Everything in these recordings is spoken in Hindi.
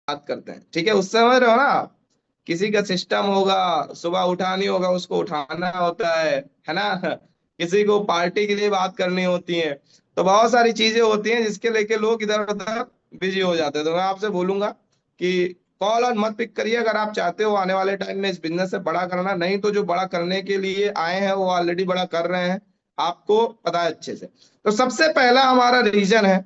बात करते हैं, ठीक है? उससे समझ रहे हो ना आप? किसी का सिस्टम होगा, सुबह उठानी होगा, उसको उठाना होता है ना? किसी को पार्टी के लिए बात करनी होती है, तो बहुत सारी चीजें होती हैं जिसके लेके लोग इधर उधर बिजी हो जाते हैं। तो मैं आपसे बोलूंगा कि कॉल और मत पिक करिए अगर आप चाहते हो आने वाले टाइम में इस बिजनेस से बड़ा करना। नहीं तो जो बड़ा करने के लिए आए हैं वो ऑलरेडी बड़ा कर रहे हैं, आपको पता है अच्छे से। तो सबसे पहला हमारा रीजन है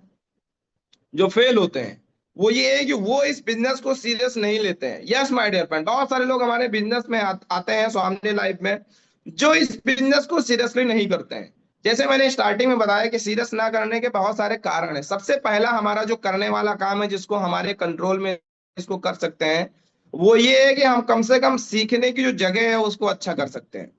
जो फेल होते हैं, वो ये है कि वो इस बिजनेस को सीरियस नहीं लेते हैं। यस माय डियर फ्रेंड, बहुत सारे लोग हमारे बिजनेस में आते हैं सामने लाइफ में, जो इस बिजनेस को सीरियसली नहीं करते हैं। जैसे मैंने स्टार्टिंग में बताया कि सीरियस ना करने के बहुत सारे कारण हैं। सबसे पहला हमारा जो करने वाला काम है, जिसको हमारे कंट्रोल में इसको कर सकते हैं, वो ये है कि हम कम से कम सीखने की जो जगह है उसको अच्छा कर सकते हैं।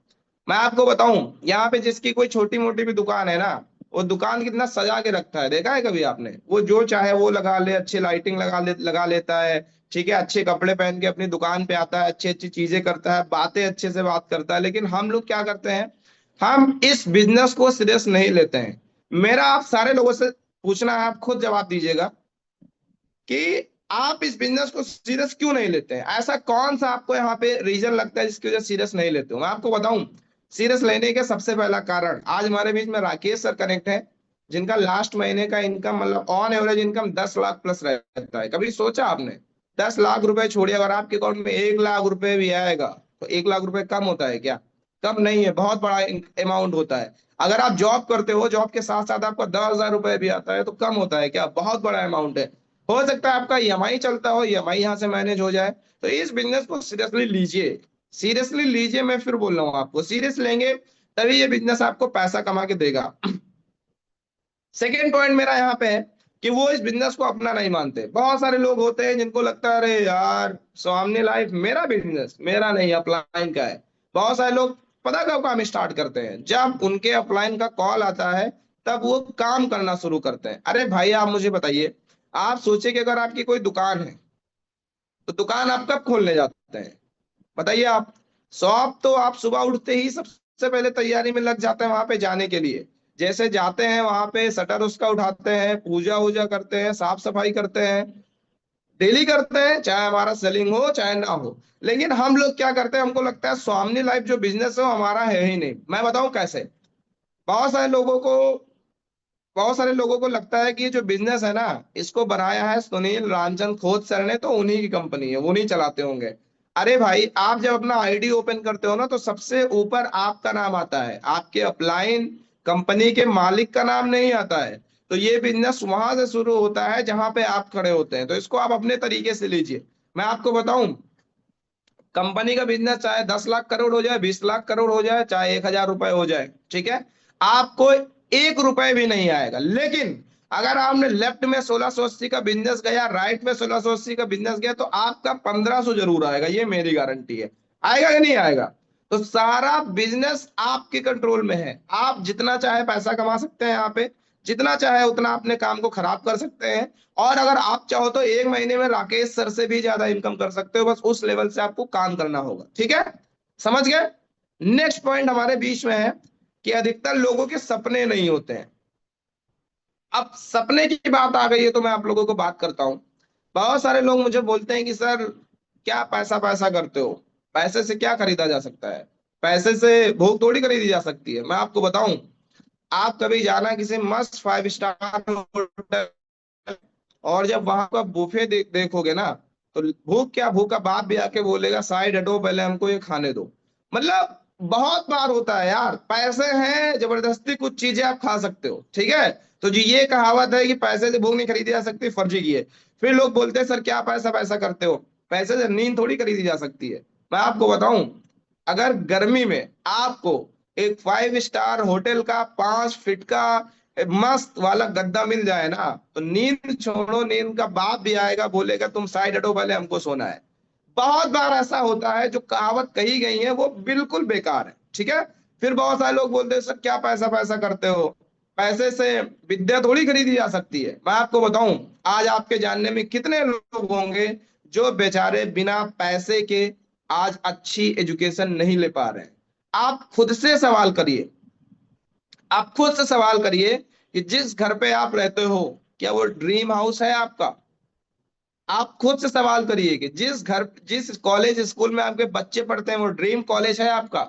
मैं आपको बताऊं, यहाँ पे जिसकी कोई छोटी मोटी भी दुकान है ना, वो दुकान कितना सजा के रखता है, देखा है कभी आपने? वो जो चाहे वो लगा ले, अच्छी लाइटिंग लगा लेता है, ठीक है, अच्छे कपड़े पहन के अपनी दुकान पे आता है, अच्छी अच्छी चीजें करता है, बातें अच्छे से बात करता है। लेकिन हम लोग क्या करते हैं, हम इस बिजनेस को सीरियस नहीं लेते हैं। मेरा आप सारे लोगों से पूछना है, आप खुद जवाब दीजिएगा कि आप इस बिजनेस को सीरियस क्यों नहीं लेते हैं। ऐसा कौन सा आपको यहाँ पे रीजन लगता है जिसकी वजह से सीरियस नहीं लेते हो? मैं आपको बताऊं, सीरियस लेने के सबसे पहला कारण, आज हमारे बीच में राकेश सर कनेक्ट है, जिनका लास्ट महीने का इनकम मतलब on average income 10 lakh plus रहता है। कभी सोचा आपने? 10 लाख रुपए छोड़िए, अगर आपके अकाउंट में 1 लाख रुपए भी आएगा तो 1 लाख रुपए कम होता है क्या? कम नहीं है, बहुत बड़ा अमाउंट होता है। अगर आप जॉब करते हो, जॉब के साथ साथ आपको 10,000 रुपए भी आता है तो कम होता है क्या? बहुत बड़ा अमाउंट है। हो सकता है आपका ईएमआई चलता हो, ईएमआई यहाँ से मैनेज हो जाए। तो इस बिजनेस को सीरियसली लीजिए, सीरियसली लीजिए। मैं फिर बोल रहा हूँ, आपको सीरियस लेंगे तभी ये बिजनेस आपको पैसा कमा के देगा। सेकेंड पॉइंट मेरा यहाँ पे है कि वो इस बिजनेस को अपना नहीं मानते। बहुत सारे लोग होते हैं जिनको लगता है अरे यार सामने लाइफ मेरा बिजनेस, मेरा नहीं अपलाइन का है। बहुत सारे लोग पता कब काम स्टार्ट करते हैं, जब उनके अपलाइन का कॉल आता है तब वो काम करना शुरू करते हैं। अरे भाई आप मुझे बताइए, आप सोचिए कि अगर आपकी कोई दुकान है तो दुकान आप कब खोलने जाते हैं? बताइए आप। शॉप तो आप सुबह उठते ही सबसे पहले तैयारी में लग जाते हैं वहां पे जाने के लिए। जैसे जाते हैं वहां पे शटर उसका उठाते हैं, पूजा वूजा करते हैं, साफ सफाई करते हैं, डेली करते हैं, चाहे हमारा सेलिंग हो चाहे ना हो। लेकिन हम लोग क्या करते हैं, हमको लगता है स्वामनी लाइफ जो बिजनेस है वो हमारा है ही नहीं। मैं बताऊं कैसे। बहुत सारे लोगों को बहुत सारे लोगों को लगता है कि ये जो बिजनेस है ना, इसको बनाया है सुनील रामचंद्र खोत सर ने, तो उन्हीं की कंपनी है, वो नहीं चलाते होंगे। अरे भाई, आप जब अपना आईडी ओपन करते हो ना तो सबसे ऊपर आपका नाम आता है, आपके अपलाइन कंपनी के मालिक का नाम नहीं आता है। तो ये बिजनेस वहां से शुरू होता है जहां पे आप खड़े होते हैं। तो इसको आप अपने तरीके से लीजिए। मैं आपको बताऊं, कंपनी का बिजनेस चाहे 10 लाख करोड़ हो जाए, 20 लाख करोड़ हो जाए, चाहे 1,000 रुपए हो जाए, ठीक है, आपको 1 रुपए भी नहीं आएगा। लेकिन अगर आपने लेफ्ट में 1680 का बिजनेस गया, राइट में 1680 का बिजनेस गया, तो आपका 1500 जरूर आएगा, ये मेरी गारंटी है। आएगा कि नहीं आएगा? तो सारा बिजनेस आपके कंट्रोल में है। आप जितना चाहे पैसा कमा सकते हैं यहाँ पे, जितना चाहे उतना अपने काम को खराब कर सकते हैं। और अगर आप चाहो तो एक महीने में राकेश सर से भी ज्यादा इनकम कर सकते हो, बस उस लेवल से आपको काम करना होगा, ठीक है? समझ गए? नेक्स्ट पॉइंट हमारे बीच में है कि अधिकतर लोगों के सपने नहीं होते हैं। अब सपने की बात आ गई है तो मैं आप लोगों को बात करता हूं। बहुत सारे लोग मुझे बोलते हैं कि सर क्या पैसा पैसा करते हो, पैसे से क्या खरीदा जा सकता है? पैसे से भूख थोड़ी खरीदी जा सकती है। मैं आपको बताऊं, आप कभी जाना किसी मस्त 5 स्टार होटल, और जब वहां का बुफे देखोगे ना, तो भूख क्या, भूख का बाप भी आके बोलेगा साइड हटो, पहले हमको ये खाने दो। मतलब बहुत बार होता है यार, पैसे हैं जबरदस्ती कुछ चीजें आप खा सकते हो, ठीक है? तो जी ये कहावत है कि पैसे से भूख नहीं खरीदी जा सकती, फर्जी की है। फिर लोग बोलते हैं सर क्या पैसा पैसा करते हो, पैसे से नींद थोड़ी खरीदी जा सकती है। मैं आपको बताऊं, अगर गर्मी में आपको एक 5 स्टार होटल का 5 फीट का मस्त वाला गद्दा मिल जाए ना, तो नींद छोड़ो, नींद का बाप भी आएगा, बोलेगा तुम साइड हटो, पहले हमको सोना है। बहुत बार ऐसा होता है, जो कहावत कही गई है वो बिल्कुल बेकार है, ठीक है? फिर बहुत सारे लोग बोलते हैं सर क्या पैसा पैसा करते हो, पैसे से विद्या थोड़ी खरीदी जा सकती है। मैं आपको बताऊं, आज आपके जानने में कितने लोग होंगे जो बेचारे बिना पैसे के आज अच्छी एजुकेशन नहीं ले पा रहे हैं। आप खुद से सवाल करिए, आप खुद से सवाल करिए कि जिस घर पे आप रहते हो, क्या वो ड्रीम हाउस है आपका? आप खुद से सवाल करिए कि जिस कॉलेज स्कूल में आपके बच्चे पढ़ते हैं वो ड्रीम कॉलेज है आपका।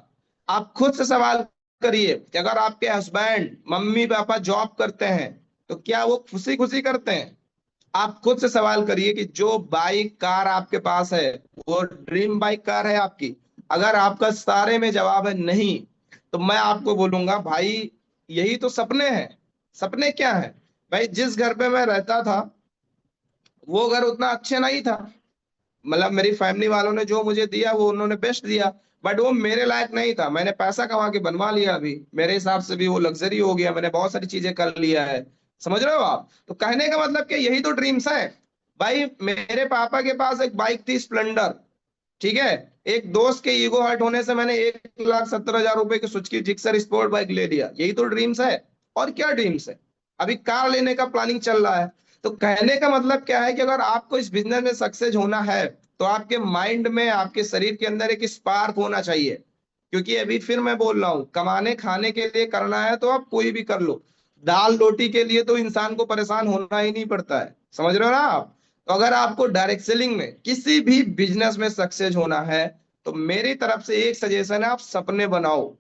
आप खुद से सवाल करिए कि अगर आपके हस्बैंड मम्मी पापा जॉब करते हैं तो क्या वो खुशी खुशी करते हैं। आप खुद से सवाल करिए कि जो बाइक कार आपके पास है वो ड्रीम बाइक कार है आपकी। अगर आपका सारे में जवाब है नहीं, तो मैं आपको बोलूंगा भाई यही तो सपने हैं। सपने क्या है भाई? जिस घर पे मैं रहता था वो घर उतना अच्छे नहीं था। मतलब मेरी फैमिली वालों ने जो मुझे दिया वो उन्होंने बेस्ट दिया, बट वो मेरे लायक नहीं था। मैंने पैसा कमा के बनवा लिया, अभी मेरे हिसाब से भी वो लग्जरी हो गया, मैंने बहुत सारी चीजें कर लिया है। समझ रहे हो आप? तो कहने का मतलब कि यही तो ड्रीम्स है भाई। मेरे पापा के पास एक बाइक थी स्प्लेंडर, ठीक है। एक दोस्त के ईगो हर्ट होने से मैंने 1,70,000 रुपए की सुजुकी जिक्सर स्पोर्ट बाइक ले लिया। यही तो ड्रीम्स है। और क्या ड्रीम्स है? अभी कार लेने का प्लानिंग चल रहा है। तो कहने का मतलब क्या है कि अगर आपको इस बिजनेस में सक्सेस होना है तो आपके माइंड में, आपके शरीर के अंदर एक स्पार्क होना चाहिए। क्योंकि अभी फिर मैं बोल रहा हूं, कमाने खाने के लिए करना है तो आप कोई भी कर लो। दाल रोटी के लिए तो इंसान को परेशान होना ही नहीं पड़ता है। समझ रहे हो ना आप? तो अगर आपको डायरेक्ट सेलिंग में किसी भी बिजनेस में सक्सेस होना है तो मेरी तरफ से एक सजेशन है, आप सपने बनाओ।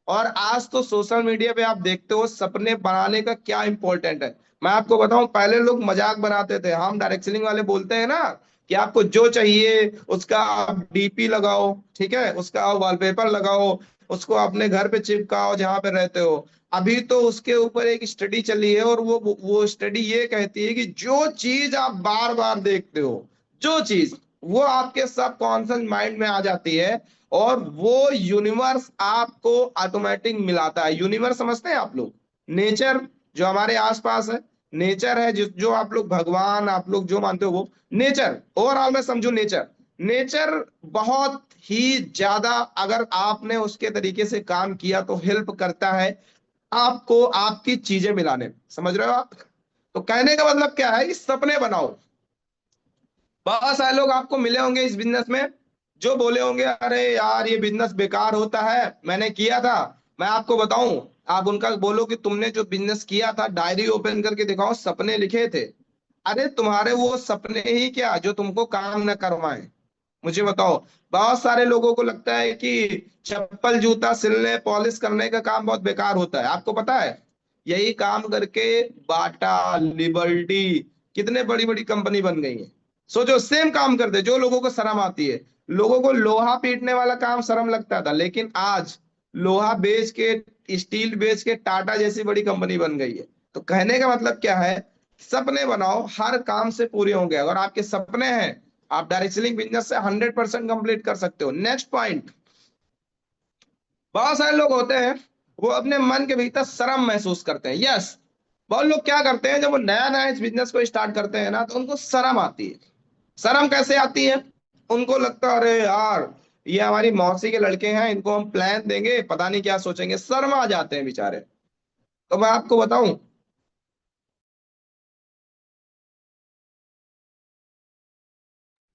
और आज तो सोशल मीडिया पे आप देखते हो सपने बनाने का क्या इंपॉर्टेंट है। मैं आपको बताऊं, पहले लोग मजाक बनाते थे, हम डायरेक्ट सेलिंग वाले बोलते हैं ना कि आपको जो चाहिए उसका आप डीपी लगाओ, ठीक है, उसका वॉलपेपर लगाओ, उसको अपने घर पे चिपकाओ जहां पे रहते हो। अभी तो उसके ऊपर एक स्टडी चली है और वो स्टडी ये कहती है कि जो चीज आप बार बार देखते हो, जो चीज, वो आपके सब कॉन्शियस माइंड में आ जाती है और वो यूनिवर्स आपको ऑटोमेटिक मिलाता है। यूनिवर्स समझते हैं आप लोग? नेचर जो हमारे आसपास है, नेचर है जिस जो आप लोग भगवान आप लोग जो मानते हो वो नेचर, ओवरऑल में समझो नेचर। नेचर बहुत ही ज्यादा, अगर आपने उसके तरीके से काम किया तो हेल्प करता है आपको आपकी चीजें मिलाने में। समझ रहे हो आप? तो कहने का मतलब क्या है, इस सपने बनाओ। बहुत सारे लोग आपको मिले होंगे इस बिजनेस में जो बोले होंगे अरे यार ये बिजनेस बेकार होता है, मैंने किया था। मैं आपको बताऊं, आप उनका बोलो कि तुमने जो बिजनेस किया था डायरी ओपन करके दिखाओ, सपने लिखे थे। अरे तुम्हारे वो सपने ही क्या जो तुमको काम न करवाएं? मुझे बताओ। बहुत सारे लोगों को लगता है कि चप्पल जूता सिलने पॉलिश करने का काम बहुत बेकार होता है। आपको पता है यही काम करके बाटा, लिबर्टी, कितने बड़ी बड़ी कंपनी बन गई है। सोचो, सेम काम करते जो लोगों को शर्म आती है। लोगों को लोहा पीटने वाला काम शर्म लगता था, लेकिन आज लोहा बेच के, स्टील बेच के टाटा जैसी बड़ी कंपनी बन गई है। तो कहने का मतलब क्या है, सपने बनाओ, हर काम से पूरे होंगे। अगर आपके सपने हैं आप डायरेक्ट सेलिंग बिजनेस से 100% कंप्लीट कर सकते हो। नेक्स्ट पॉइंट, बहुत सारे लोग होते हैं वो अपने मन के भीतर शर्म महसूस करते हैं। यस, बहुत लोग क्या करते हैं जब वो नया नया इस बिजनेस को स्टार्ट करते हैं ना तो उनको शर्म आती है। शर्म कैसे आती है? उनको लगता है अरे यार ये हमारी मौसी के लड़के हैं, इनको हम प्लान देंगे पता नहीं क्या सोचेंगे, शर्म आ जाते हैं बेचारे। तो मैं आपको बताऊं,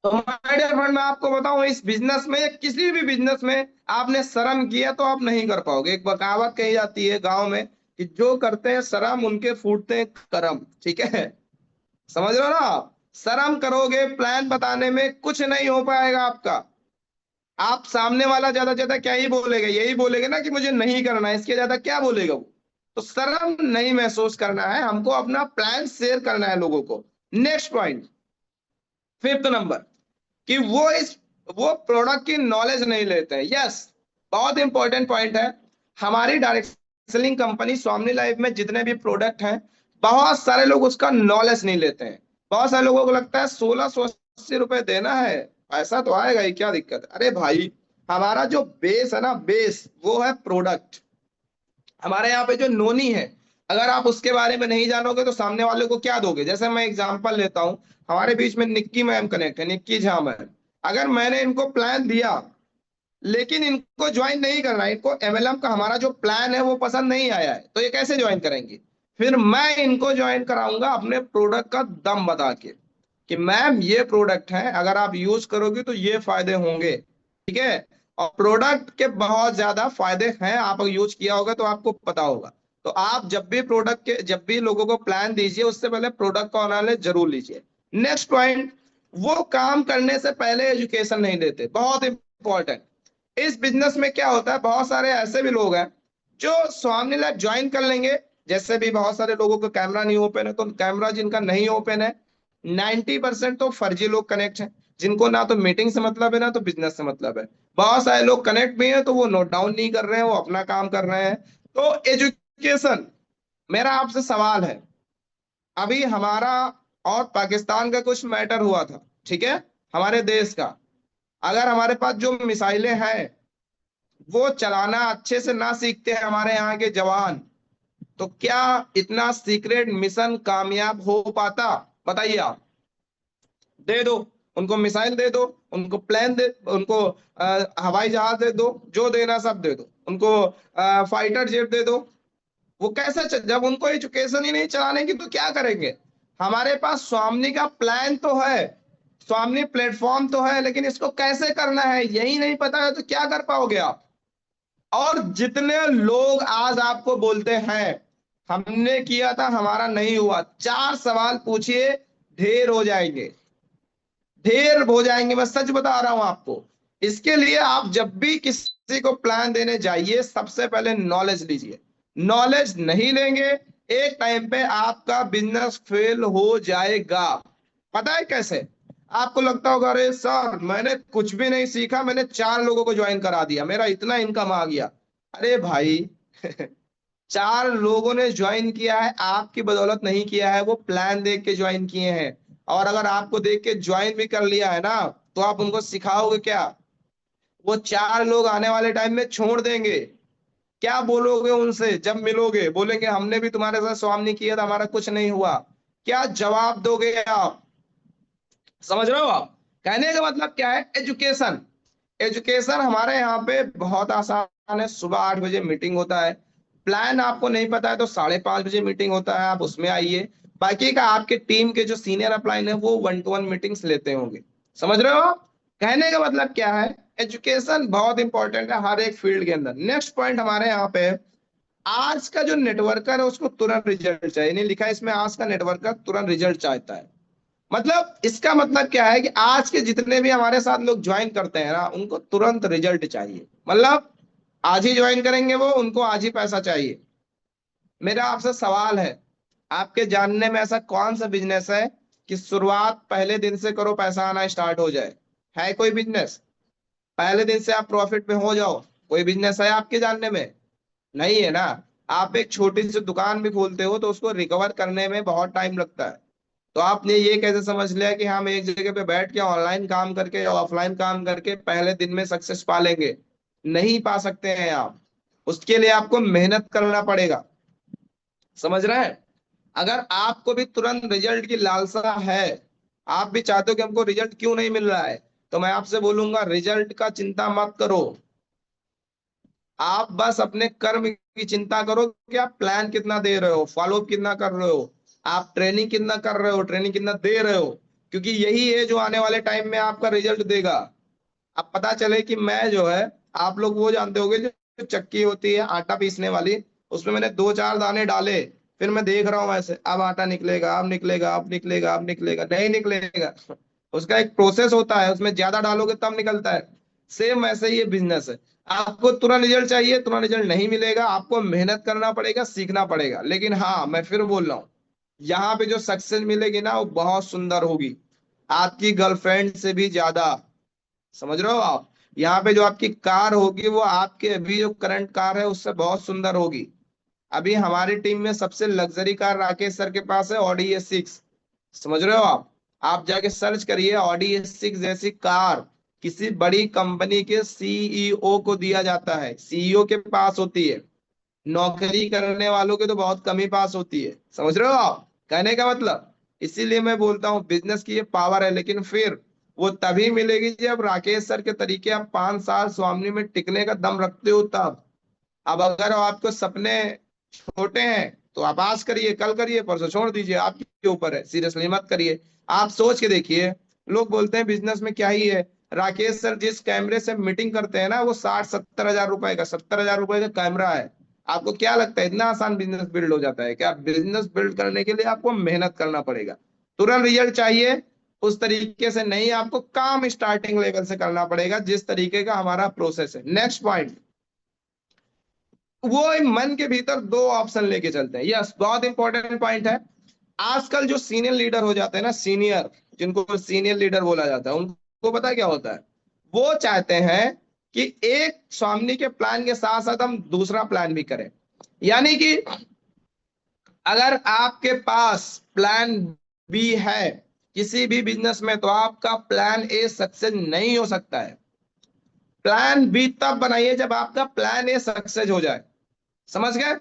तो माय डियर फ्रेंड मैं आपको बताऊं, इस बिजनेस में या किसी भी बिजनेस में आपने शर्म किया तो आप नहीं कर पाओगे। एक बकावत कही जाती है गांव में कि जो करते हैं शर्म उनके फूटते हैं करम, ठीक है। समझ रहे हो ना आप? शर्म करोगे प्लान बताने में कुछ नहीं हो पाएगा आपका। आप सामने वाला ज्यादा ज्यादा क्या ही बोलेगा, यही बोलेगा ना कि मुझे नहीं करना है, इसके ज्यादा क्या बोलेगा वो। तो शर्म नहीं महसूस करना है हमको, अपना प्लान शेयर करना है लोगों को। नेक्स्ट पॉइंट, फिफ्थ नंबर, कि वो प्रोडक्ट की नॉलेज नहीं लेते हैं। यस, बहुत इंपॉर्टेंट पॉइंट है। हमारी डायरेक्ट सेलिंग कंपनी स्वामी लाइफ में जितने भी प्रोडक्ट हैं, बहुत सारे लोग उसका नॉलेज नहीं लेते हैं। बहुत सारे लोगों को लगता है 1,680 रुपए देना है, ऐसा तो आएगा ही, क्या दिक्कत है? अरे भाई, हमारा जो बेस है ना, बेस वो है प्रोडक्ट। हमारे यहाँ पे जो नोनी है, अगर आप उसके बारे में नहीं जानोगे तो सामने वाले को क्या दोगे? जैसे मैं एग्जांपल लेता हूँ, हमारे बीच में निक्की मैम कनेक्ट है, निक्की झा मैम। अगर मैंने इनको प्लान दिया लेकिन इनको ज्वाइन नहीं करना है, इनको एमएलएम का हमारा जो प्लान है वो पसंद नहीं आया है, तो ये कैसे ज्वाइन करेंगे? फिर मैं इनको ज्वाइन कराऊंगा अपने प्रोडक्ट का दम बता के कि मैम ये प्रोडक्ट है, अगर आप यूज करोगे तो ये फायदे होंगे, ठीक है। और प्रोडक्ट के बहुत ज्यादा फायदे हैं, आप यूज किया होगा तो आपको पता होगा। तो आप जब भी लोगों को प्लान दीजिए उससे पहले प्रोडक्ट का नॉलेज जरूर लीजिए। नेक्स्ट पॉइंट, वो काम करने से पहले एजुकेशन नहीं लेते, बहुत इंपॉर्टेंट। इस बिजनेस में क्या होता है, बहुत सारे ऐसे भी लोग हैं जो स्वामी लैब ज्वाइन कर लेंगे। जैसे भी बहुत सारे लोगों का कैमरा नहीं ओपन है, तो कैमरा जिनका नहीं ओपन है, 90% तो फर्जी लोग कनेक्ट हैं, जिनको ना तो मीटिंग से मतलब है ना तो बिजनेस से मतलब है। बहुत सारे लोग कनेक्ट भी हैं तो वो नोट डाउन नहीं कर रहे हैं, वो अपना काम कर रहे हैं। तो एजुकेशन, मेरा आपसे सवाल है, अभी हमारा और पाकिस्तान का कुछ मैटर हुआ था, ठीक है, हमारे देश का। अगर हमारे पास जो मिसाइलें हैं वो चलाना अच्छे से ना सीखते हैं हमारे यहाँ के जवान, तो क्या इतना सीक्रेट मिशन कामयाब हो पाता? बताइए आप। दे दो, उनको मिसाइल दे दो, उनको प्लेन दे, उनको हवाई जहाज दे दो, जो देना सब दे दो उनको, फाइटर जेट दे दो। वो कैसे जब उनको एजुकेशन ही नहीं चलाने की तो क्या करेंगे? हमारे पास स्वामी का प्लान तो है, स्वामी प्लेटफॉर्म तो है, लेकिन इसको कैसे करना है यही नहीं पता है तो क्या कर पाओगे आप? और जितने लोग आज आपको बोलते हैं हमने किया था हमारा नहीं हुआ, 4 सवाल पूछिए, ढेर हो जाएंगे, ढेर हो जाएंगे, मैं सच बता रहा हूं आपको। इसके लिए आप जब भी किसी को प्लान देने जाइए, सबसे पहले नॉलेज लीजिए। नॉलेज नहीं लेंगे, एक टाइम पे आपका बिजनेस फेल हो जाएगा। पता है कैसे? आपको लगता होगा अरे सर मैंने कुछ भी नहीं सीखा, मैंने 4 लोगों को ज्वाइन करा दिया, मेरा इतना इनकम आ गया। अरे भाई 4 लोगों ने ज्वाइन किया है, आपकी बदौलत नहीं किया है, वो प्लान देख के ज्वाइन किए हैं। और अगर आपको देख के ज्वाइन भी कर लिया है ना, तो आप उनको सिखाओगे क्या? वो 4 लोग आने वाले टाइम में छोड़ देंगे। क्या बोलोगे उनसे जब मिलोगे? बोलेंगे हमने भी तुम्हारे साथ स्वाम नहीं किया था, हमारा कुछ नहीं हुआ। क्या जवाब दोगे आप? समझ रहे हो आप? कहने का मतलब क्या है? एजुकेशन। एजुकेशन हमारे यहाँ पे बहुत आसान है, सुबह 8 बजे मीटिंग होता है। प्लान आपको नहीं पता है तो 5:30 बजे मीटिंग होता है, आप उसमें आइए। बाकी का आपके टीम के जो सीनियर अपलाइन है वो 1-to-1 मीटिंग्स लेते होंगे। समझ रहे हो आप? कहने का मतलब क्या है? एजुकेशन बहुत इंपॉर्टेंट है हर एक फील्ड के अंदर। नेक्स्ट पॉइंट हमारे यहाँ पे, आज का जो नेटवर्कर है उसको तुरंत रिजल्ट चाहिए, नहीं लिखा है इसमें आज का नेटवर्कर तुरंत रिजल्ट चाहता है। मतलब इसका मतलब क्या है कि आज के जितने भी हमारे साथ लोग ज्वाइन करते हैं ना, उनको तुरंत रिजल्ट चाहिए। मतलब आज ही ज्वाइन करेंगे वो, उनको आज ही पैसा चाहिए। मेरा आपसे सवाल है, आपके जानने में ऐसा कौन सा बिजनेस है कि शुरुआत पहले दिन से करो पैसा आना स्टार्ट हो जाए? है कोई बिजनेस पहले दिन से आप प्रॉफिट में हो जाओ? कोई बिजनेस है आपके जानने में? नहीं है ना। आप एक छोटी सी दुकान भी खोलते हो तो उसको रिकवर करने में बहुत टाइम लगता है। तो आपने ये कैसे समझ लिया कि हम एक जगह पे बैठ के ऑनलाइन काम करके या ऑफलाइन काम करके पहले दिन में सक्सेस पा लेंगे? नहीं पा सकते हैं आप। उसके लिए आपको मेहनत करना पड़ेगा। समझ रहे हैं? अगर आपको भी तुरंत रिजल्ट की लालसा है, आप भी चाहते हो कि हमको रिजल्ट क्यों नहीं मिल रहा है, तो मैं आपसे बोलूंगा रिजल्ट का चिंता मत करो। आप बस अपने कर्म की चिंता करो कि आप प्लान कितना दे रहे हो, फॉलो कितना कर रहे हो, आप ट्रेनिंग कितना कर रहे हो, ट्रेनिंग कितना दे रहे हो। क्योंकि यही है जो आने वाले टाइम में आपका रिजल्ट देगा। अब पता चले कि मैं जो है, आप लोग वो जानते होंगे जो चक्की होती है आटा पीसने वाली, उसमें मैंने 2-4 दाने डाले, फिर मैं देख रहा हूँ ऐसे अब आटा निकलेगा, अब निकलेगा, अब निकलेगा, अब निकलेगा, नहीं निकलेगा। उसका एक प्रोसेस होता है, उसमें ज्यादा डालोगे तब निकलता है। सेम वैसे ही ये बिजनेस है। आपको तुरंत रिजल्ट चाहिए, तुरंत रिजल्ट नहीं मिलेगा, आपको मेहनत करना पड़ेगा, सीखना पड़ेगा। लेकिन हाँ, मैं फिर बोल रहा हूँ, यहाँ पे जो सक्सेस मिलेगी ना वो बहुत सुंदर होगी, आपकी गर्लफ्रेंड से भी ज्यादा। समझ रहे हो आप? यहाँ पे जो आपकी कार होगी वो आपके अभी जो करंट कार है उससे बहुत सुंदर होगी। अभी हमारी टीम में सबसे लग्जरी कार राकेश सर के पास है, ऑडी A6। समझ रहे हो आप जाके सर्च करिए, ऑडी A6 जैसी कार किसी बड़ी कंपनी के सीईओ को दिया जाता है, सीईओ के पास होती है। नौकरी करने वालों के तो बहुत कम ही पास होती है। समझ रहे हो आप कहने का मतलब? इसीलिए मैं बोलता हूँ बिजनेस की ये पावर है, लेकिन फिर वो तभी मिलेगी जब राकेश सर के तरीके आप 5 साल स्वामी में टिकने का दम रखते हो तब। अब अगर आपको सपने छोटे हैं तो आप आज करिए, कल करिए, परसों छोड़ दीजिए, आपके ऊपर है, सीरियसली मत करिए। आप सोच के देखिए, लोग बोलते हैं बिजनेस में क्या ही है। राकेश सर जिस कैमरे से मीटिंग करते हैं ना, वो 60-70 हजार रुपए का, 70 हजार रुपए का कैमरा है। आपको क्या लगता है इतना आसान बिजनेस बिल्ड हो जाता है क्या? बिजनेस बिल्ड करने के लिए आपको मेहनत करना पड़ेगा। तुरंत रिजल्ट चाहिए, उस तरीके से नहीं, आपको काम स्टार्टिंग लेवल से करना पड़ेगा, जिस तरीके का हमारा प्रोसेस है। नेक्स्ट पॉइंट, वो मन के भीतर दो ऑप्शन लेके चलते हैं। यस, बहुत इंपॉर्टेंट पॉइंट है। आजकल जो सीनियर लीडर हो जाते हैं ना, सीनियर, जिनको सीनियर लीडर बोला जाता है, उनको पता है क्या होता है? वो चाहते हैं कि एक स्वामिनी के प्लान के साथ साथ हम दूसरा प्लान भी करें। यानी कि अगर आपके पास प्लान बी है किसी भी बिजनेस में, तो आपका प्लान ए सक्सेस नहीं हो सकता है। प्लान बी तब बनाइए जब आपका प्लान ए सक्सेस हो जाए। समझ गए?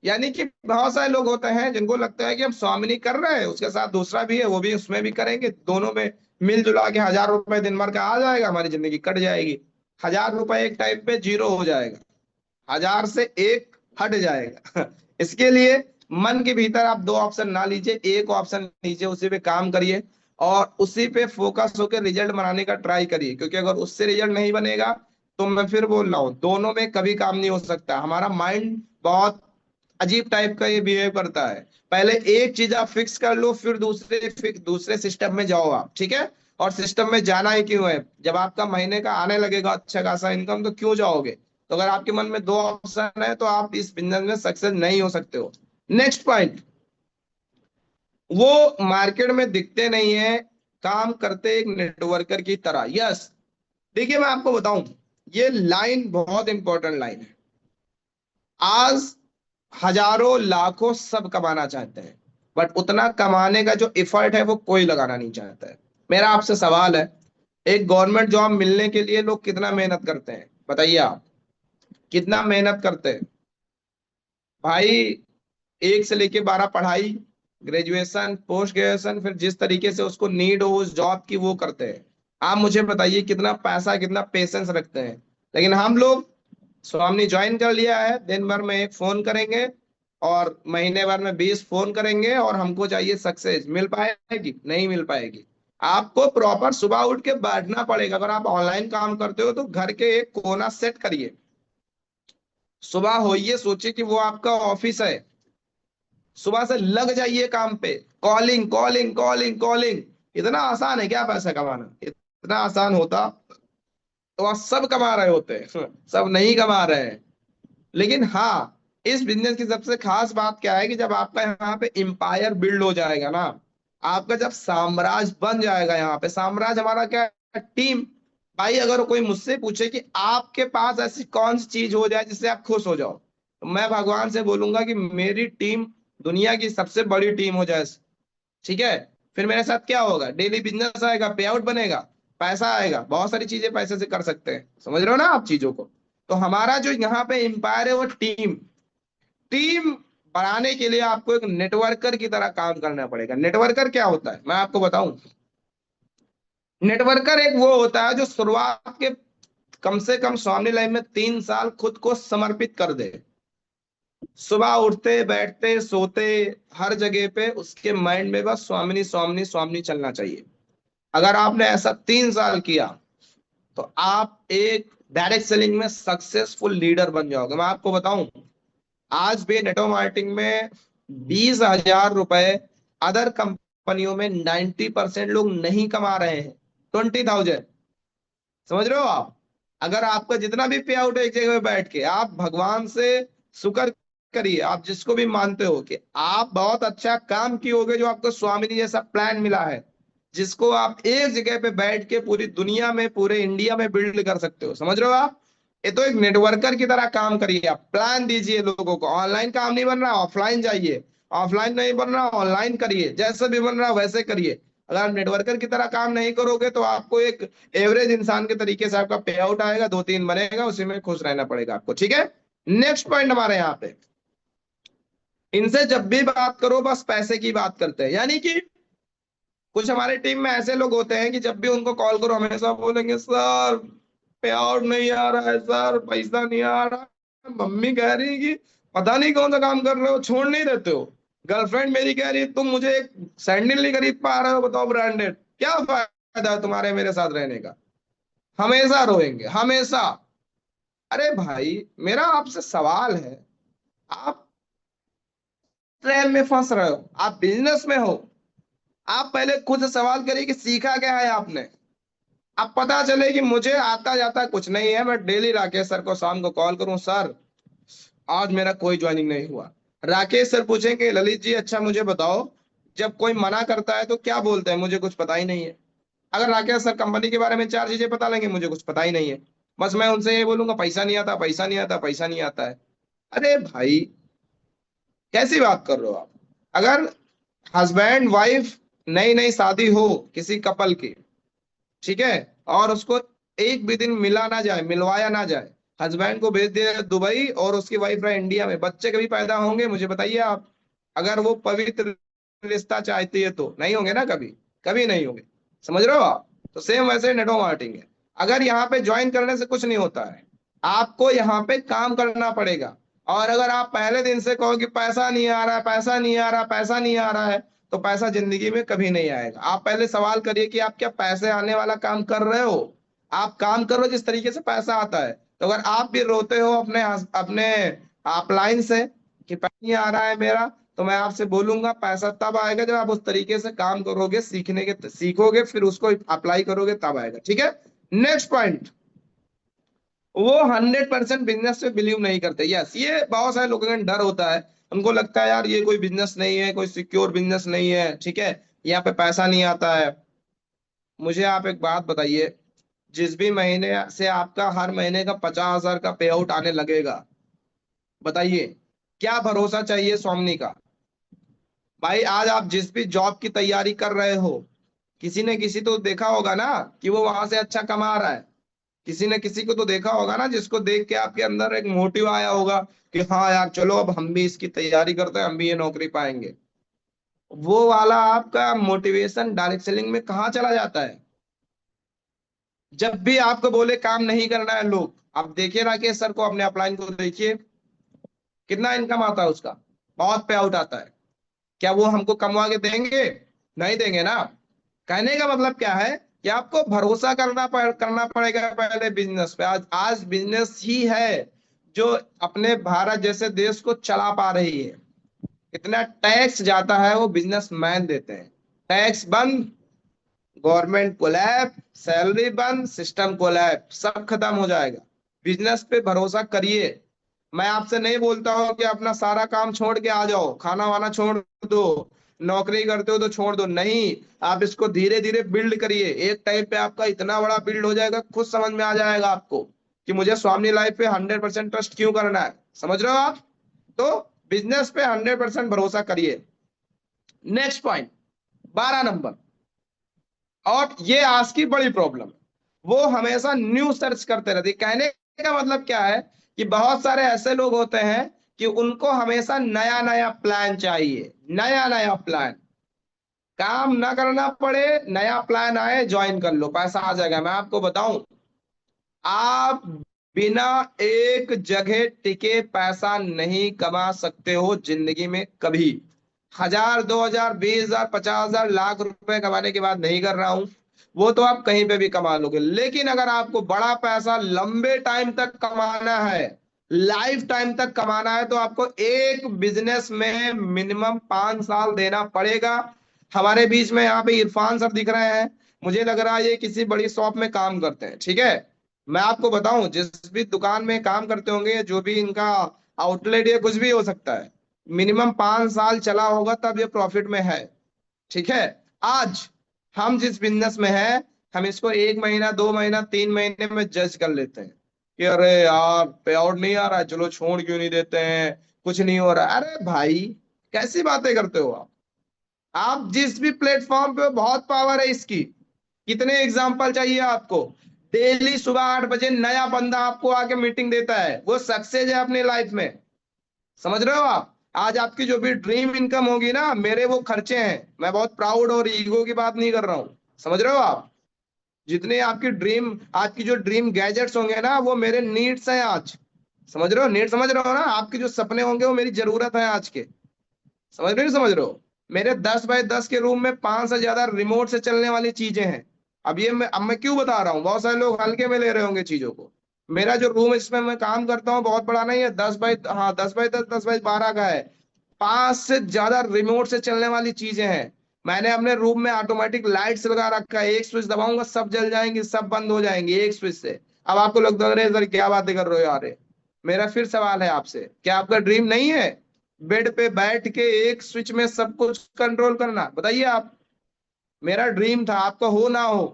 यानी कि बहुत सारे लोग होते हैं जिनको लगता है कि हम स्वामिनी कर रहे हैं, उसके साथ दूसरा भी है, वो भी उसमें भी करेंगे, दोनों में मिलजुला के 1,000 रुपए दिन भर का आ जाएगा, हमारी जिंदगी कट जाएगी। 1,000 रुपए एक टाइम पे जीरो हो जाएगा, 1,000 से एक हट जाएगा। इसके लिए मन के भीतर आप दो ऑप्शन ना लीजिए, एक ऑप्शन लीजिए, उसी पे काम करिए और उसी पे फोकस होकर रिजल्ट बनाने का ट्राई करिए। क्योंकि अगर उससे रिजल्ट नहीं बनेगा, तो मैं फिर बोल रहा हूँ, दोनों में कभी काम नहीं हो सकता। हमारा माइंड बहुत अजीब टाइप का ये बिहेव करता है। पहले एक चीज आप फिक्स कर लो, फिर दूसरे सिस्टम में जाओ आप, ठीक है? और सिस्टम में जाना ही क्यों है? जब आपका महीने का आने लगेगा अच्छा खासा इनकम, तो क्यों जाओगे? तो अगर आपके मन में दो ऑप्शन है, तो आप इस बिजनेस में सक्सेस नहीं हो सकते हो। नेक्स्ट पॉइंट, वो मार्केट में दिखते नहीं है, काम करते एक नेटवर्कर की तरह। यस, देखिए मैं आपको बताऊं, ये लाइन बहुत इंपॉर्टेंट लाइन है। आज हजारों लाखों सब कमाना चाहते हैं, बट उतना कमाने का जो एफर्ट है वो कोई लगाना नहीं चाहता है। मेरा आपसे सवाल है, एक गवर्नमेंट जॉब मिलने के लिए लोग कितना मेहनत करते हैं? बताइए आप, कितना मेहनत करते हैं भाई? 1 से लेके 12 पढ़ाई, ग्रेजुएशन, पोस्ट ग्रेजुएशन, फिर जिस तरीके से उसको नीड हो उस जॉब की वो करते हैं। आप मुझे बताइए कितना पैसा, कितना पेशेंस रखते हैं। लेकिन हम लोग, सो हमने ज्वाइन कर लिया है, दिन भर में एक फोन करेंगे और महीने भर में 20 फोन करेंगे, और हमको चाहिए सक्सेस। मिल पाएगी? नहीं मिल पाएगी। आपको प्रॉपर सुबह उठ के बैठना पड़ेगा। अगर आप ऑनलाइन काम करते हो, तो घर के एक कोना सेट करिए, सुबह होइए, सोचिए कि वो आपका ऑफिस है, सुबह से लग जाइए काम पे। Calling calling calling calling. इतना आसान है क्या पैसा कमाना? इतना आसान होता तो आप सब कमा रहे होते। सब नहीं कमा रहे हैं। लेकिन हाँ, इस बिजनेस की सबसे खास बात क्या है कि जब आपका यहाँ पे एम्पायर बिल्ड हो जाएगा ना, आपका जब साम्राज्य बन जाएगा, यहाँ पे साम्राज्य हमारा क्या है? टीम। भाई अगर कोई मुझसे पूछे कि आपके पास ऐसी कौन सी चीज हो जाए जिससे आप खुश हो जाओ, तो मैं भगवान से बोलूंगा कि मेरी टीम दुनिया की सबसे बड़ी टीम हो जाए। ठीक है? फिर मेरे साथ क्या होगा? डेली बिजनेस आएगा, पे आउट बनेगा, पैसा आएगा, बहुत सारी चीजें पैसे से कर सकते हैं। समझ रहे हो ना आप चीजों को? तो हमारा जो यहाँ पे एम्पायर है वो टीम। टीम बढ़ाने के लिए आपको एक नेटवर्कर की तरह काम करना पड़ेगा। नेटवर्कर क्या होता है मैं आपको बताऊं। नेटवर्कर एक वो होता है जो शुरुआत के कम से कम स्वामी लाइफ में 3 साल खुद को समर्पित कर दे। सुबह उठते बैठते सोते हर जगह पे उसके माइंड में बस स्वामिनी स्वामिनी स्वामिनी चलना चाहिए। अगर आपने ऐसा 3 साल किया, तो आप एक डायरेक्ट सेलिंग में सक्सेसफुल लीडर बन जाओगे। मैं आपको बताऊं, आज भी नेटवर्क मार्केटिंग में 20,000 रुपए अदर कंपनियों में 90% लोग नहीं कमा रहे हैं। 20,000। समझ रहे हो आप? अगर आपका जितना भी पे आउट है एक जगह पे बैठ के, आप भगवान से शुक्र करिए, आप जिसको भी मानते हो कि आप बहुत अच्छा काम किए होगे, जो आपको स्वामिनी जैसा प्लान मिला है, जिसको आप एक जगह पे बैठ के पूरी दुनिया में, पूरे इंडिया में बिल्ड कर सकते हो। समझ रहे हो आप? ये तो एक नेटवर्कर की तरह काम करिए, आप प्लान दीजिए लोगों को। ऑनलाइन काम नहीं बन रहा, ऑफलाइन जाइए। ऑफलाइन नहीं बन रहा, ऑनलाइन करिए। जैसे भी बन रहा वैसे करिए। अगर आप नेटवर्कर की तरह काम नहीं करोगे, तो आपको एक एवरेज इंसान के तरीके से आपका पे आउट आएगा, 2-3 बनेगा, उसी में खुश रहना पड़ेगा आपको। ठीक है? नेक्स्ट पॉइंट हमारे यहाँ पे, इनसे जब भी बात करो बस पैसे की बात करते हैं। यानी कि कुछ हमारे टीम में ऐसे लोग होते हैं कि जब भी उनको कॉल करो हमेशा बोलेंगे, सर पे आउट नहीं आ रहा है, सर पैसा नहीं आ रहा है। मम्मी कह रही है कि पता नहीं कौन सा काम कर रहे हो, छोड़ नहीं देते हो। गर्लफ्रेंड मेरी कह रही है तुम मुझे एक सैंडल नहीं खरीद पा रहे हो, बताओ ब्रांडेड, क्या फायदा है तुम्हारे मेरे साथ रहने का? हमेशा रोएंगे, हमेशा। अरे भाई, मेरा आपसे सवाल है, आप ट्रेन में फंस रहे हो, आप बिजनेस में हो, आप पहले खुद से सवाल करिए कि सीखा क्या है आपने। अब पता चले कि मुझे आता जाता कुछ नहीं है, मैं डेली राकेश सर को शाम को कॉल करूं, सर आज मेरा कोई ज्वाइनिंग नहीं हुआ। राकेश सर पूछेंगे ललित जी अच्छा मुझे बताओ, जब कोई मना करता है तो क्या बोलते हैं, मुझे कुछ पता ही नहीं है। अगर राकेश सर कंपनी के बारे में चार चीजें बता लेंगे, मुझे कुछ पता ही नहीं है, बस मैं उनसे ये बोलूंगा पैसा नहीं आता, पैसा नहीं आता, पैसा नहीं आता है। अरे भाई कैसी बात कर रहे हो आप। अगर हस्बैंड वाइफ नई नई शादी हो किसी कपल की, ठीक है, और उसको एक भी दिन मिला ना जाए, मिलवाया ना जाए, हस्बैंड को भेज दिया दुबई और उसकी वाइफ रहे इंडिया में, बच्चे कभी पैदा होंगे मुझे बताइए आप। अगर वो पवित्र रिश्ता चाहती है तो नहीं होंगे ना कभी, कभी नहीं होंगे। समझ रहे हो आप। तो सेम वैसे नेटवर्क मार्केटिंग है। अगर यहाँ पे ज्वाइन करने से कुछ नहीं होता है, आपको यहाँ पे काम करना पड़ेगा। और अगर आप पहले दिन से कहो कि पैसा नहीं आ रहा है, पैसा नहीं आ रहा, पैसा नहीं आ रहा है, तो पैसा जिंदगी में कभी नहीं आएगा। आप पहले सवाल करिए कि आप क्या पैसे आने वाला काम कर रहे हो। आप काम कर रहे हो जिस तरीके से पैसा आता है। तो अगर आप भी रोते हो अपने अपने अपलाइन से कि पैसा नहीं आ रहा है मेरा, तो मैं आपसे बोलूंगा पैसा तब आएगा जब आप उस तरीके से काम करोगे, सीखोगे, फिर उसको अप्लाई करोगे, तब आएगा। ठीक है। नेक्स्ट पॉइंट, वो 100% बिजनेस पे बिलीव नहीं करते। यस, ये बहुत सारे लोगों का डर होता है। उनको लगता है यार ये कोई बिजनेस नहीं है, कोई सिक्योर बिजनेस नहीं है, ठीक है, यहाँ पे पैसा नहीं आता है। मुझे आप एक बात बताइए, जिस भी महीने से आपका हर महीने का 50,000 का पे आउट आने लगेगा, बताइए क्या भरोसा चाहिए स्वामिनी का। भाई आज आप जिस भी जॉब की तैयारी कर रहे हो, किसी ने किसी तो देखा होगा ना कि वो वहां से अच्छा कमा रहा है। किसी ने किसी को तो देखा होगा ना जिसको देख के आपके अंदर एक मोटिव आया होगा कि हाँ यार चलो अब हम भी इसकी तैयारी करते हैं, हम भी ये नौकरी पाएंगे। वो वाला आपका मोटिवेशन डायरेक्ट सेलिंग में कहाँ चला जाता है। जब भी आपको बोले काम नहीं करना है लोग, आप देखिए राकेश सर को, अपने अपलाइन को देखिए, कितना इनकम आता है उसका, बहुत पे आउट आता है। क्या वो हमको कमवा के देंगे? नहीं देंगे ना। कहने का मतलब क्या है कि आपको भरोसा करना पड़ेगा पहले बिजनेस पे। आज आज बिजनेस ही है जो अपने भारत जैसे देश को चला पा रही है। इतना टैक्स जाता है वो बिजनेसमैन देते हैं। टैक्स बंद, गवर्नमेंट कोलैप, सैलरी बंद, सिस्टम कोलैप, सब खत्म हो जाएगा। बिजनेस पे भरोसा करिए। मैं आपसे नहीं बोलता हूँ कि अपना सारा काम छोड़ के आ जाओ, खाना वाना छोड़ दो, नौकरी करते हो तो छोड़ दो, नहीं। आप इसको धीरे धीरे बिल्ड करिए। एक टाइम पे आपका इतना बड़ा बिल्ड हो जाएगा, खुद समझ में आ जाएगा आपको कि मुझे स्वामी लाइफ पे 100% ट्रस्ट क्यों करना है। समझ रहे हो आप। तो बिजनेस पे 100% भरोसा करिए। नेक्स्ट पॉइंट, 12 नंबर, और ये आज की बड़ी प्रॉब्लम, वो हमेशा न्यू सर्च करते रहते हैं। कहने का मतलब क्या है कि बहुत सारे ऐसे लोग होते हैं कि उनको हमेशा नया नया प्लान चाहिए, नया नया प्लान। काम ना करना पड़े, नया प्लान आए, ज्वाइन कर लो, पैसा आ जाएगा। मैं आपको बताऊं, आप बिना एक जगह टिके पैसा नहीं कमा सकते हो जिंदगी में कभी। 1,000, 2,000, 20,000, 50,000, लाख रुपए कमाने की बात नहीं कर रहा हूं, वो तो आप कहीं पे भी कमा लोगे। लेकिन अगर आपको बड़ा पैसा लंबे टाइम तक कमाना है, लाइफ टाइम तक कमाना है, तो आपको एक बिजनेस में मिनिमम 5 साल देना पड़ेगा। हमारे बीच में यहाँ पे इरफान सर दिख रहे हैं, मुझे लग रहा है ये किसी बड़ी शॉप में काम करते हैं। ठीक है। मैं आपको बताऊं, जिस भी दुकान में काम करते होंगे, जो भी इनका आउटलेट या कुछ भी हो सकता है, मिनिमम 5 साल चला होगा तब ये प्रॉफिट में है। ठीक है। आज हम जिस बिजनेस में है, हम इसको 1 महीना, 2 महीना, 3 महीने में जज कर लेते हैं कि अरे यार पे आउट नहीं आ रहा है, चलो छोड़ क्यों नहीं देते हैं, कुछ नहीं हो रहा है। अरे भाई कैसी बातें करते हो आप। आप जिस भी प्लेटफॉर्म पे हो, बहुत पावर है इसकी। कितने एग्जाम्पल चाहिए आपको। डेली सुबह 8 बजे नया बंदा आपको आके मीटिंग देता है, वो सक्सेस है अपनी लाइफ में। समझ रहे हो आप। आज आपकी जो भी ड्रीम इनकम होगी ना, मेरे वो खर्चे हैं। मैं बहुत प्राउड और ईगो की बात नहीं कर रहा हूँ। समझ रहे हो आप। जितने आपकी ड्रीम, आज की जो ड्रीम गैजेट्स होंगे ना, वो मेरे नीड्स हैं आज। समझ रहे हो, नीड समझ रहे हो ना। आपके जो सपने होंगे वो मेरी जरूरत है आज के। समझ रहे हो, नहीं समझ रहे हो। मेरे 10 बाय 10 के रूम में 5 से ज्यादा रिमोट से चलने वाली चीजें हैं। अब मैं क्यों बता रहा हूँ, बहुत सारे लोग हल्के में ले रहे होंगे चीजों को। मेरा जो रूम इसमें मैं काम करता हूँ बहुत बड़ा नहीं है, 10 बाय 10, 10 बाय 10, 10 बाय 12 का है। 5 से ज्यादा रिमोट से चलने वाली चीजें हैं। मैंने अपने रूम में ऑटोमेटिक लाइट्स लगा रखा है, एक स्विच दबाऊंगा सब जल जाएंगी, सब बंद हो जाएंगी एक स्विच से। अब आपको लगता है अरे सर क्या बातें कर रहे हो यार। मेरा फिर सवाल है आपसे, क्या आपका ड्रीम नहीं है बेड पे बैठ के एक स्विच में सब कुछ कंट्रोल करना? बताइए आप। मेरा ड्रीम था, आपका हो ना हो,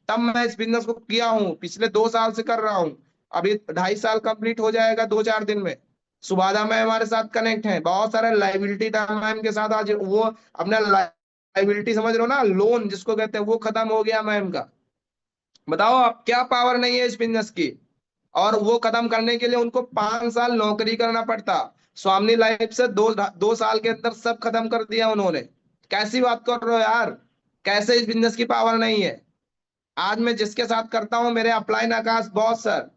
तब मैं इस बिजनेस को किया हूँ, पिछले 2 साल से कर रहा हूँ। अभी 2.5 साल कंप्लीट हो जाएगा 2-4 दिन में। सुबादा मैम हमारे साथ कनेक्ट है, बहुत सारे लाइबिलिटी था मैम के साथ। आज वो अपना लाइबिलिटी समझ रहे हो ना, लोन जिसको कहते हैं, वो खत्म हो गया मैम का। बताओ आप, क्या पावर नहीं है इस बिजनेस की। और वो खत्म करने के लिए उनको 5 साल नौकरी करना पड़ता। स्वामी लाइफ से 2 साल के अंदर सब खत्म कर दिया उन्होंने। कैसी बात कर रहे हो यार, कैसे इस बिजनेस की पावर नहीं है? आज मैं जिसके साथ करता हूँ, मेरे अपलाइन आकाश बॉस सर,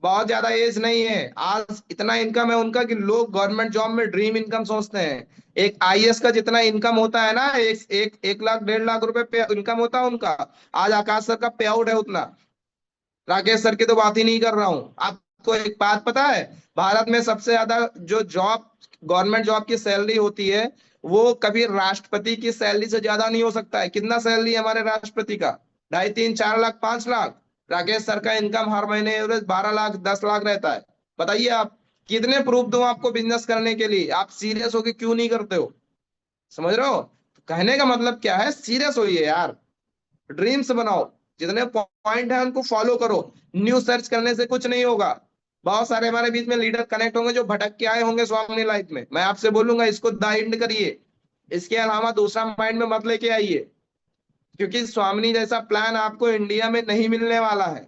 बहुत ज्यादा एज नहीं है, आज इतना इनकम है उनका कि लोग गवर्नमेंट जॉब में ड्रीम इनकम सोचते हैं। एक आईएएस का जितना इनकम होता है ना, एक लाख 1.5 लाख रुपए पे इनकम होता है उनका, आज आकाश सर का पे आउट है उतना। राकेश सर की तो बात ही नहीं कर रहा हूँ। आपको एक बात पता है, भारत में सबसे ज्यादा जो जॉब, गवर्नमेंट जॉब की सैलरी होती है, वो कभी राष्ट्रपति की सैलरी से ज्यादा नहीं हो सकता है। कितना सैलरी है हमारे राष्ट्रपति का? 2.5 3 4 लाख 5 लाख। राकेश सर का इनकम हर महीने एवरेज 12 लाख 10 लाख रहता है। बताइए आप, कितने प्रूफ दूं आपको बिजनेस करने के लिए? आप सीरियस होके क्यों नहीं करते हो? समझ रहे हो? तो कहने का मतलब क्या है, सीरियस होइए यार, ड्रीम्स बनाओ, जितने पॉइंट है उनको फॉलो करो। न्यू सर्च करने से कुछ नहीं होगा। बहुत सारे हमारे बीच में लीडर कनेक्ट होंगे जो भटक के आए होंगे स्वामी लाइफ में, मैं आपसे बोलूंगा इसको दाइंड करिए, इसके अलावा दूसरा माइंड में मत लेके आइए। क्योंकि स्वामिनी जैसा प्लान आपको इंडिया में नहीं मिलने वाला है।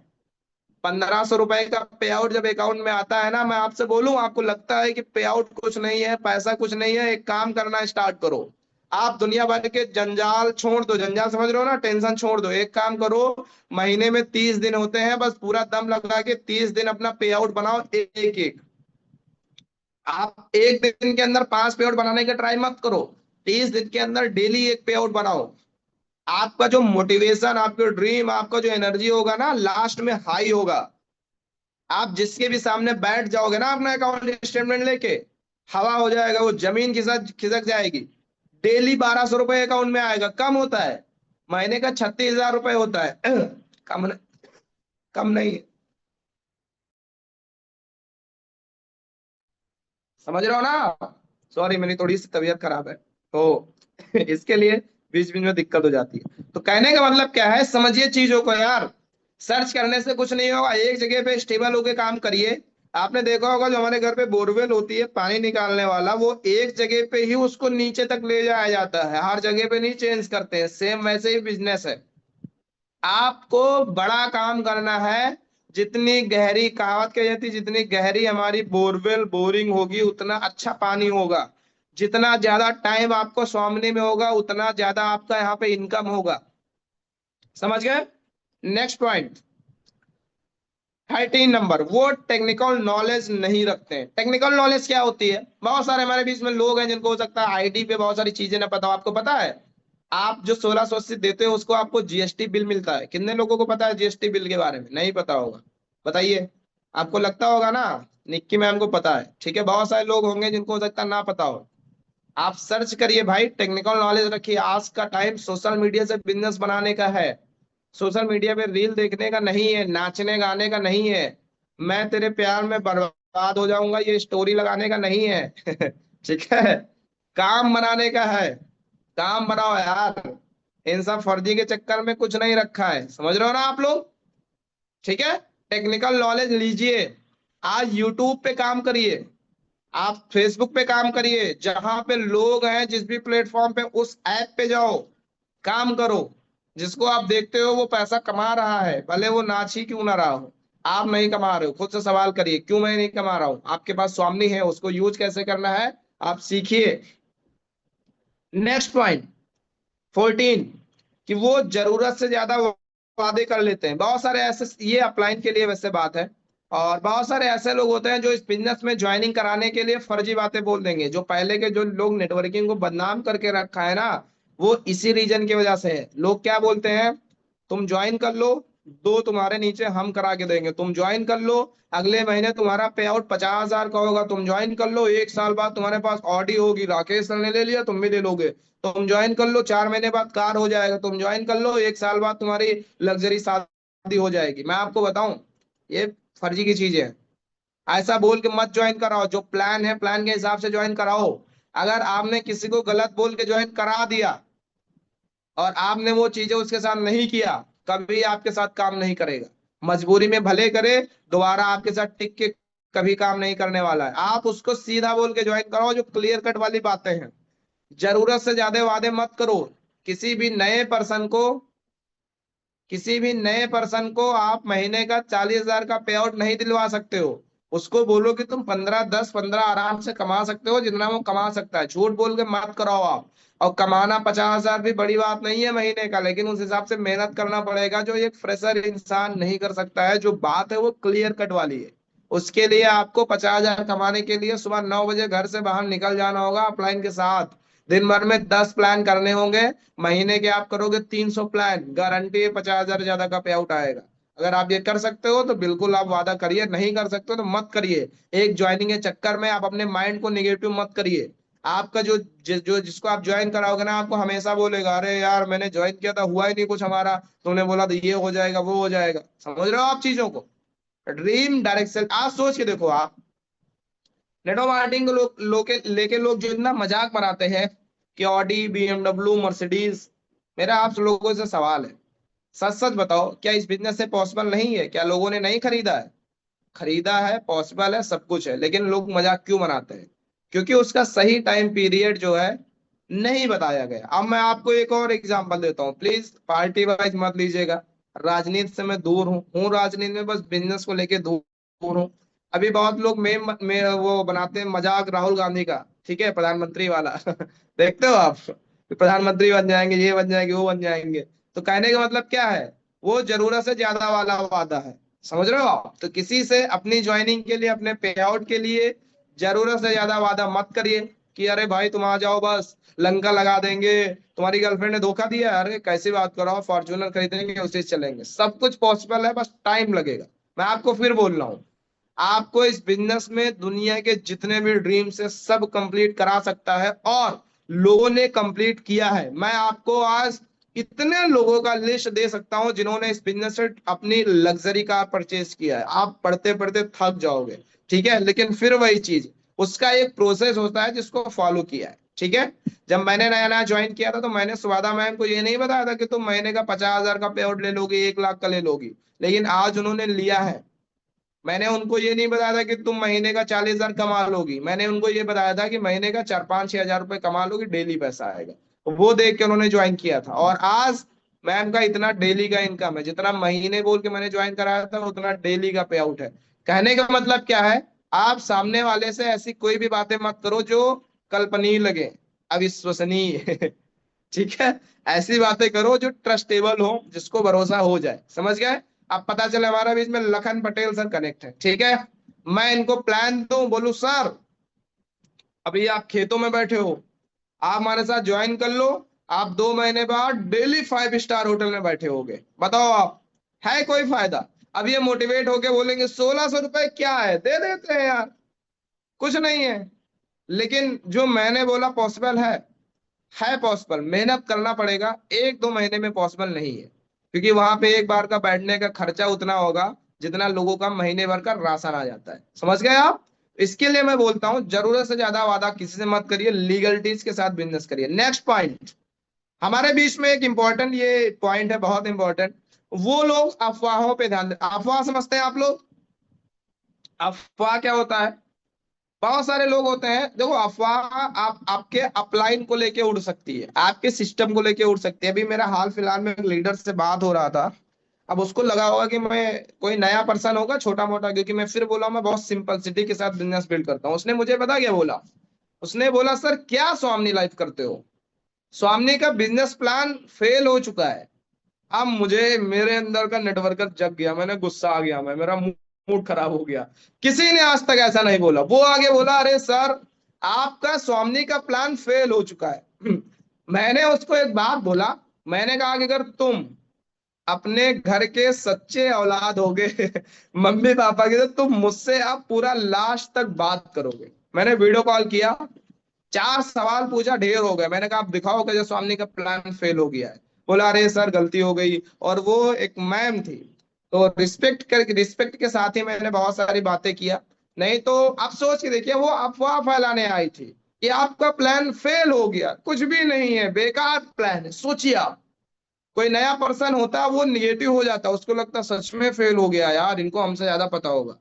1,500 रुपए का पे आउट जब अकाउंट में आता है ना, मैं आपसे बोलूं, आपको लगता है कि पे आउट कुछ नहीं है, पैसा कुछ नहीं है, एक काम करना स्टार्ट करो। आप दुनिया भर के जंजाल छोड़ दो, जंजाल समझ रहे हो ना, टेंशन छोड़ दो, एक काम करो, महीने में 30 दिन होते हैं, बस पूरा दम लगा के 30 दिन अपना पे आउट बनाओ, एक एक। आप एक दिन के अंदर 5 पे आउट बनाने का ट्राई मत करो, 30 दिन के अंदर डेली एक पे आउट बनाओ। आपका जो मोटिवेशन, आपका ड्रीम, आपका जो एनर्जी होगा ना, लास्ट में हाई होगा। आप जिसके भी सामने बैठ जाओगे ना अपना अकाउंट स्टेटमेंट लेके, हवा हो जाएगा, वो जमीन खिसक खिसक जाएगी। डेली 1,200 रुपए अकाउंट में आएगा, कम होता है। महीने का 36,000 रुपए होता है। कम कम नहीं है। समझ रहे हो ना? सॉरी, मेरी थोड़ी सी तबीयत खराब है तो इसके लिए बीच बीच में दिक्कत हो जाती है। तो कहने का मतलब क्या है, समझिए चीजों को यार। सर्च करने से कुछ नहीं होगा, एक जगह पे स्टेबल होके काम करिए। आपने देखा होगा जो हमारे घर पे बोरवेल होती है पानी निकालने वाला, वो एक जगह पे ही उसको नीचे तक ले जाया जाता है, हर जगह पे नहीं चेंज करते हैं। सेम वैसे ही बिजनेस है, आपको बड़ा काम करना है। जितनी गहरी, कहावत कही जाती है, जितनी गहरी हमारी बोरवेल बोरिंग होगी उतना अच्छा पानी होगा। जितना ज्यादा टाइम आपको स्वामिनी में होगा उतना ज्यादा आपका यहाँ पे इनकम होगा। समझ गए? नेक्स्ट पॉइंट, 13 नंबर, वो टेक्निकल नॉलेज नहीं रखते हैं। टेक्निकल नॉलेज क्या होती है? बहुत सारे हमारे बीच में लोग हैं जिनको हो सकता है आईडी पे बहुत सारी चीजें ना पता हो। आपको पता है, आप जो 1680 देते हो उसको आपको जीएसटी बिल मिलता है। कितने लोगों को पता है जीएसटी बिल के बारे में? नहीं पता होगा, बताइए। आपको लगता होगा ना, निक्की मैम को पता है, ठीक है, बहुत सारे लोग होंगे जिनको हो सकता है ना पता हो। आप सर्च करिए भाई, टेक्निकल नॉलेज रखिए। आज का टाइम सोशल मीडिया से बिजनेस बनाने का है। सोशल मीडिया पे रील देखने का नहीं है, नाचने गाने का नहीं है, मैं तेरे प्यार में बर्बाद हो जाऊंगा ये स्टोरी लगाने का नहीं है। ठीक है, काम बनाने का है। काम बनाओ यार, इन सब फर्जी के चक्कर में कुछ नहीं रखा है। समझ रहे हो ना आप लोग? ठीक है, टेक्निकल नॉलेज लीजिए। आज यूट्यूब पे काम करिए, आप फेसबुक पे काम करिए, जहां पे लोग हैं जिस भी प्लेटफॉर्म पे, उस ऐप पे जाओ, काम करो। जिसको आप देखते हो वो पैसा कमा रहा है, भले वो नाच ही क्यों ना रहा हो। आप नहीं कमा रहे हो, खुद से सवाल करिए क्यों मैं नहीं कमा रहा हूं। आपके पास स्वामी है, उसको यूज कैसे करना है आप सीखिए। नेक्स्ट पॉइंट 14, कि वो जरूरत से ज्यादा वादे कर लेते हैं। बहुत सारे ऐसे, ये अपलाइन के लिए वैसे बात है, और बहुत सारे ऐसे लोग होते हैं जो इस बिजनेस में ज्वाइनिंग कराने के लिए फर्जी बातें बोल देंगे। जो पहले के जो लोग नेटवर्किंग को बदनाम करके रखा है ना, वो इसी रीजन की वजह से है। लोग क्या बोलते हैं, तुम ज्वाइन कर लो, दो तुम्हारे नीचे हम करा के देंगे, तुम ज्वाइन कर लो। अगले महीने तुम्हारा पे आउट 50,000 का होगा, तुम ज्वाइन कर लो। 1 साल बाद तुम्हारे पास ऑडी होगी, राकेश सर ने ले लिया, तुम भी ले लोगे। तुम ज्वाइन कर लो, 4 महीने बाद कार हो जाएगा, तुम ज्वाइन कर लो, 1 साल बाद तुम्हारी लग्जरी शादी हो जाएगी। मैं आपको बताऊं, ये फर्जी की चीज है। ऐसा बोल के मत ज्वाइन कराओ, जो प्लान है प्लान के हिसाब से ज्वाइन कराओ। अगर आपने किसी को गलत बोल के ज्वाइन करा दिया और आपने वो चीजें उसके साथ नहीं किया, कभी आपके साथ काम नहीं करेगा। मजबूरी में भले करे, दोबारा आपके साथ टिक के कभी काम नहीं करने वाला है। आप उसको सीधा बोल के ज्वाइन कराओ, जो क्लियर कट वाली बातें हैं। जरूरत से ज्यादा वादे मत करो। किसी भी नए पर्सन को किसी भी नए पर्सन को आप महीने का 40,000 का पे आउट नहीं दिलवा सकते हो। उसको बोलो कि तुम 15, 10, 15 आराम से कमा सकते हो, जितना वो कमा सकता है। झूठ बोल के मत कराओ आप। और कमाना 50,000 भी बड़ी बात नहीं है महीने का, लेकिन उस हिसाब से मेहनत करना पड़ेगा, जो एक फ्रेशर इंसान नहीं कर सकता है। जो बात है वो क्लियर कट वाली है। उसके लिए आपको 50,000 कमाने के लिए सुबह 9 बजे घर से बाहर निकल जाना होगा अपलाइन के साथ। दिन भर में 10 प्लान करने होंगे। महीने के आप करोगे 300 प्लान, गारंटी है 50,000 ज्यादा का पे आउट आएगा। अगर आप ये कर सकते हो तो बिल्कुल आप वादा करिए, नहीं कर सकते हो तो मत करिए। एक ज्वाइनिंग के चक्कर में आप अपने माइंड को निगेटिव मत करिए। आपका जिसको आप ज्वाइन कराओगे ना, आपको हमेशा बोलेगा, अरे यार मैंने ज्वाइन किया था, हुआ ही नहीं कुछ हमारा, तुमने बोला था ये हो जाएगा वो हो जाएगा। समझ रहे हो आप चीजों को? ड्रीम डायरेक्शन आज सोच के देखो आप। नेटवर्क मार्केटिंग को लेके लोग जो इतना मजाक बनाते हैं कि ऑडी, बीएमडब्ल्यू, मर्सिडीज। मेरा आप लोगों से सवाल है, सच सच बताओ, क्या इस बिजनेस से पॉसिबल नहीं है? क्या लोगों ने नहीं खरीदा है? खरीदा है, पॉसिबल है, सब कुछ है, लेकिन लोग मजाक क्यों बनाते हैं? क्योंकि उसका सही टाइम पीरियड जो है नहीं बताया गया। अब मैं आपको एक और एग्जांपल देता हूँ, प्लीज पार्टी वाइज मत लीजिएगा। राजनीति से मैं दूर हूँ राजनीति में बस बिजनेस को लेके दूर हूँ। अभी बहुत लोग में वो बनाते हैं मजाक राहुल गांधी का, ठीक है, प्रधानमंत्री वाला देखते हो आप? प्रधानमंत्री बन जाएंगे, ये बन जाएंगे, वो बन जाएंगे। तो कहने का मतलब क्या है? वो जरूरत से ज्यादा वाला वादा है। समझ रहे हो आप? तो किसी से अपनी ज्वाइनिंग के लिए, अपने पे आउट के लिए जरूरत से ज्यादा वादा मत करिए कि अरे भाई तुम आ जाओ बस लंका लगा देंगे, तुम्हारी गर्लफ्रेंड ने धोखा दिया, अरे कैसी बात करो, फॉर्च्यूनर खरीदेंगे उसी से चलेंगे। सब कुछ पॉसिबल है, बस टाइम लगेगा। मैं आपको फिर बोल रहा हूँ, आपको इस बिजनेस में दुनिया के जितने भी ड्रीम्स है सब कंप्लीट करा सकता है, और लोगों ने कंप्लीट किया है। मैं आपको आज इतने लोगों का लिस्ट दे सकता हूं जिन्होंने इस बिजनेस से अपनी लग्जरी कार परचेज किया है। आप पढ़ते पढ़ते थक जाओगे, ठीक है, लेकिन फिर वही चीज, उसका एक प्रोसेस होता है जिसको फॉलो किया है, ठीक है। जब मैंने नया नया ज्वाइन किया था तो मैंने सुवादा मैम को ये नहीं बताया था कि तुम महीने का 50,000 का पे आउट ले लोगे, 1 लाख का ले लोगी। लेकिन आज उन्होंने लिया है। मैंने उनको ये नहीं बताया था कि तुम महीने का 40,000 कमा लोगी, मैंने उनको ये बताया था कि महीने का 4, 5, 6 हजार रुपए कमा लोगी, डेली पैसा आएगा। तो वो देख के उन्होंने ज्वाइन किया था, और आज मैम का इतना डेली का इनकम है, जितना महीने बोल के मैंने ज्वाइन कराया था उतना डेली का पे आउट है। कहने का मतलब क्या है? आप सामने वाले से ऐसी कोई भी बातें मत करो जो कल्पनीय लगे, अविश्वसनीय ठीक है। ऐसी बातें करो जो ट्रस्टेबल हो, जिसको भरोसा हो जाए। समझ गए? अब पता चले हमारे बीच में लखन पटेल सर कनेक्ट है, ठीक है। मैं इनको प्लान दूं, बोलू सर अभी आप खेतों में बैठे हो, आप हमारे साथ ज्वाइन कर लो, आप 2 महीने बाद डेली 5 स्टार होटल में बैठे होगे। बताओ आप, है कोई फायदा? अब ये मोटिवेट होके बोलेंगे 1,600 रुपए क्या है, दे देते हैं यार, कुछ नहीं है। लेकिन जो मैंने बोला पॉसिबल है पॉसिबल, मेहनत करना पड़ेगा। 1, 2 महीने में पॉसिबल नहीं है, क्योंकि वहां पे एक बार का बैठने का खर्चा उतना होगा जितना लोगों का महीने भर का राशन आ जाता है। समझ गए आप? इसके लिए मैं बोलता हूँ जरूरत से ज्यादा वादा किसी से मत करिए, लीगलिटीज के साथ बिजनेस करिए। नेक्स्ट पॉइंट, हमारे बीच में एक इंपॉर्टेंट ये पॉइंट है, बहुत इंपॉर्टेंट। वो लोग अफवाहों पे ध्यान अफवाह समझते हैं आप लोग? अफवाह क्या होता है? बहुत सारे लोग होते हैं, देखो अफवाह आप आपके अपलाइन को लेके उड़ सकती है, आपके सिस्टम को लेके उड़ सकती है। अभी मेरा हाल फिलहाल में एक लीडर से बात हो रहा था। अब उसको लगा होगा कि मैं कोई नया पर्सन होगा छोटा मोटा, क्योंकि मैं फिर बोला मैं बहुत सिंपलिसिटी के साथ बिजनेस बिल्ड करता हूँ। उसने मुझे पता क्या बोला? उसने बोला सर क्या स्वामनी लाइफ करते हो? स्वामनी का बिजनेस प्लान फेल हो चुका है। अब मुझे मेरे अंदर का नेटवर्कर जग गया, मैंने गुस्सा आ गया, मैं मेरा मूड खराब हो गया। किसी ने आज तक ऐसा नहीं बोला। वो आगे बोला अरे सर आपका स्वामनी का प्लान फेल हो चुका है मैंने उसको एक बात बोला, मैंने कहा कि अगर तुम अपने घर के सच्चे औलाद होगे मम्मी पापा के, तो तुम मुझसे अब पूरा लास्ट तक बात करोगे। मैंने वीडियो कॉल किया, 4 सवाल पूछा, ढेर हो गए। मैंने कहा आप दिखाओ कि जो स्वामी का प्लान फेल हो गया है। बोला अरे सर गलती हो गई, और वो एक मैम थी, तो रिस्पेक्ट के साथ ही मैंने बहुत सारी बातें किया। नहीं तो आप सोच के देखिए, वो अफवाह फैलाने आई थी कि आपका प्लान फेल हो गया। कुछ भी नहीं है, बेकार प्लान है। सोचिए आप, कोई नया पर्सन होता वो निगेटिव हो जाता, उसको लगता सच में फेल हो गया यार, इनको हमसे ज्यादा पता होगा।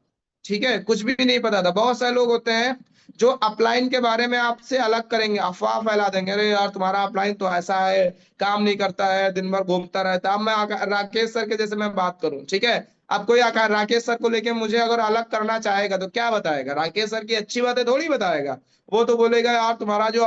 ठीक है, कुछ भी नहीं पता था। बहुत सारे लोग होते हैं जो अपलाइन के बारे में आपसे अलग करेंगे, अफवाह फैला देंगे, अरे यार तुम्हारा अपलाइन तो ऐसा है, काम नहीं करता है, दिन भर घूमता रहता है। अब मैं राकेश सर के जैसे मैं बात करूं, ठीक है, अब कोई राकेश सर को लेके मुझे अगर अलग करना चाहेगा तो क्या बताएगा? राकेश सर की अच्छी बातें थोड़ी बताएगा। वो तो बोलेगा यार तुम्हारा जो